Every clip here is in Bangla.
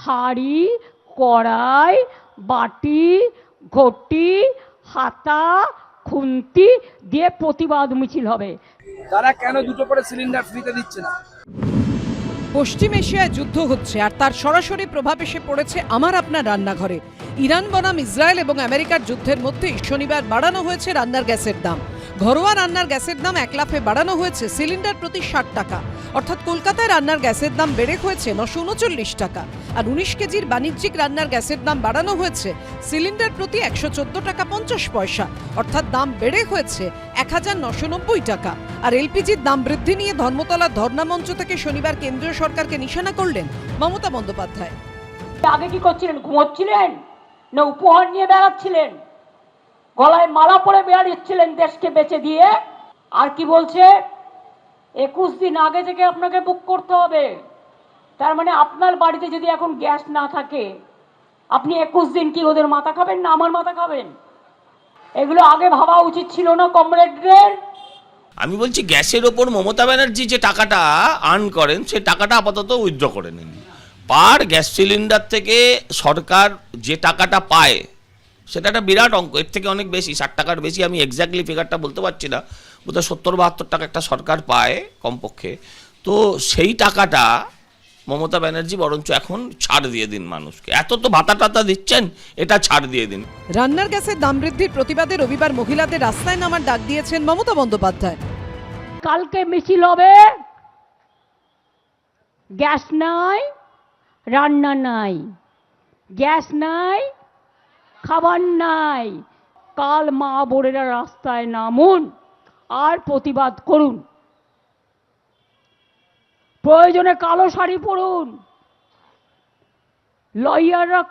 হাঁড়ি, কড়াই, বাটি, ঘটি, হাতা, খুন্তি দিয়ে প্রতিবাদ মিছিল হবে। তারা কেন দুটো করে সিলিন্ডার ফ্রিতে দিচ্ছে না? পশ্চিম এশিয়ায় যুদ্ধ হচ্ছে আর তার সরাসরি প্রভাব এসে পড়েছে আমার আপনার রান্নাঘরে। ইরান বনাম ইসরায়েল এবং আমেরিকার যুদ্ধের মধ্যেই শনিবার বাড়ানো হয়েছে রান্নার গ্যাসের দাম। ঘরোয়া রান্নার গ্যাসের দাম এক লাফে বাড়ানো হয়েছে সিলিন্ডার প্রতি 60 টাকা। অর্থাৎ কলকাতায় রান্নার গ্যাসের দাম বেড়ে হয়েছে 939 টাকা। আর 19 কেজির বাণিজ্যিক রান্নার গ্যাসের দাম বাড়ানো হয়েছে সিলিন্ডার প্রতি 114 টাকা 50 পয়সা। অর্থাৎ দাম বেড়ে হয়েছে 1990 টাকা। আর এলপিজির দাম বৃদ্ধি নিয়ে ধর্মতলার ধর্ণা মঞ্চ থেকে শনিবার কেন্দ্রীয় সরকারকে নিশানা করলেন মমতা বন্দ্যোপাধ্যায়। আগে কি করছিলেন? ঘুমোচ্ছিলেন না উপহার নিয়ে বেড়াচ্ছিলেন? গলায় মালা পরে বেড়াচ্ছিলেন দেশকে বেচে দিয়ে? আর কি বলছে, 21 দিন আগে থেকে আপনাকে বুক করতে হবে। তার মানে আপনার বাড়িতে যদি এখন গ্যাস না থাকে, আপনি 21 দিন কি ওদের মাথা খাবেন না আমার মাথা খাবেন? এগুলো আগে ভাবা উচিত ছিল না কমরেডদের? আমি বলছি গ্যাসের ওপর মমতা ব্যানার্জি যে টাকাটা আর্ন করেন সে টাকাটা আপাতত উইথড্র করে নিন। পার গ্যাস সিলিন্ডার থেকে সরকার যে টাকাটা পায় সেটা একটা বিরাট অঙ্ক, এর থেকে অনেক বেশি, 60 টাকার বেশি। আমি এক্স্যাক্টলি ফিগারটা বলতে পারছি না, বোধহয় 70-72 টাকা একটা সরকার পায় কমপক্ষে। তো সেই টাকাটা মমতা ব্যানার্জি বরঞ্চ এখন ছাড় দিয়ে দিন মানুষকে। এত তো ভাতা টাতা দিচ্ছেন, এটা ছাড় দিয়ে দিন। রান্নার গ্যাসের দাম বৃদ্ধির প্রতিবাদে রবিবার মহিলাদের রাস্তায় নামার ডাক দিয়েছেন মমতা বন্দ্যোপাধ্যায়। কালকে মিছিল হবে, গ্যাস নাই, রান্না নাই, গ্যাস নাই, খাবার নাই। কাল মা বোনেরা রাস্তায় নামুন আর প্রতিবাদ করুন। প্রয়োজনে কালো শাড়ি পরুন। লয়াররা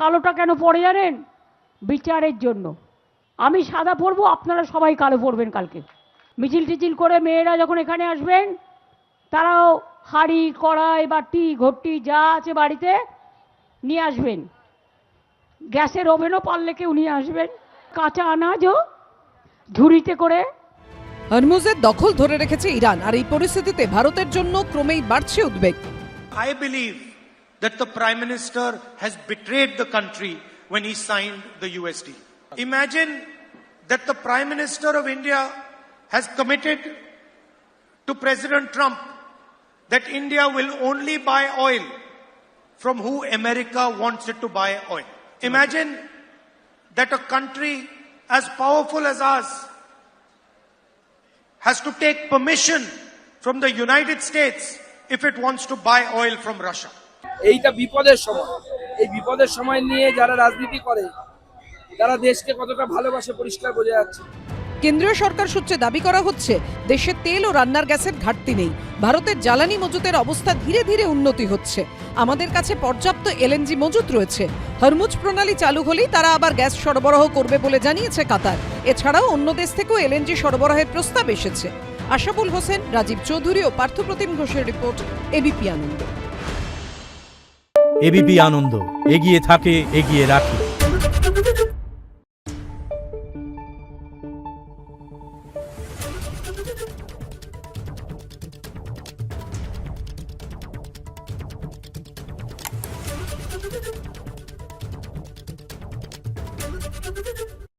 কালোটা কেন পরে জানেন? বিচারের জন্য। আমি সাদা পরবো, আপনারা সবাই কালো পরবেন কালকে। মিছিল টিছিল করে মেয়েরা যখন এখানে আসবেন, তারাও হাঁড়ি, কড়াই, বাটি, ঘটি যা আছে বাড়িতে নিয়ে আসবেন। গ্যাসের ওভেনও পারলে কেউ নিয়ে আসবেন। কাঁচা আনাজও ঝুড়িতে করে। হরমুজের দখল ধরে রেখেছে ইরান, আর এই পরিস্থিতিতে ভারতের জন্য ক্রমেই বাড়ছে উদ্বেগ। I believe that the Prime Minister has betrayed the country when he signed the US deal. Imagine that the Prime Minister of India has committed to President Trump that India will only buy oil from who America wants it to buy oil. Imagine that a country as powerful as ours has to take permission from the United States if it wants to buy oil from Russia. এইটা বিপদের সময়। এই বিপদের সময় নিয়ে যারা রাজনীতি করে তারা দেশকে কতটা ভালোবাসে পরিষ্কার বোঝা যাচ্ছে। কেন্দ্রীয় সরকার সূত্রে দাবি করা হচ্ছে দেশে তেল ও রান্নার গ্যাসের ঘাটতি নেই। ভারতের জ্বালানি মজুতের অবস্থা ধীরে ধীরে উন্নতি হচ্ছে। আমাদের কাছে পর্যাপ্ত এলএনজি মজুত রয়েছে। হরমুজ প্রণালী চালু হলেই তারা আবার গ্যাস সরবরাহ করবে বলে জানিয়েছে কাতার। এছাড়াও অন্য দেশ থেকেও এলএনজি সরবরাহের প্রস্তাব এসেছে। আশাবুল হোসেন, রাজীব চৌধুরী ও পার্থপ্রতিম ঘোষের রিপোর্ট, এবিপি আনন্দ। এবিপি আনন্দ, এগিয়ে থাকে, এগিয়ে রাখে। Thank you.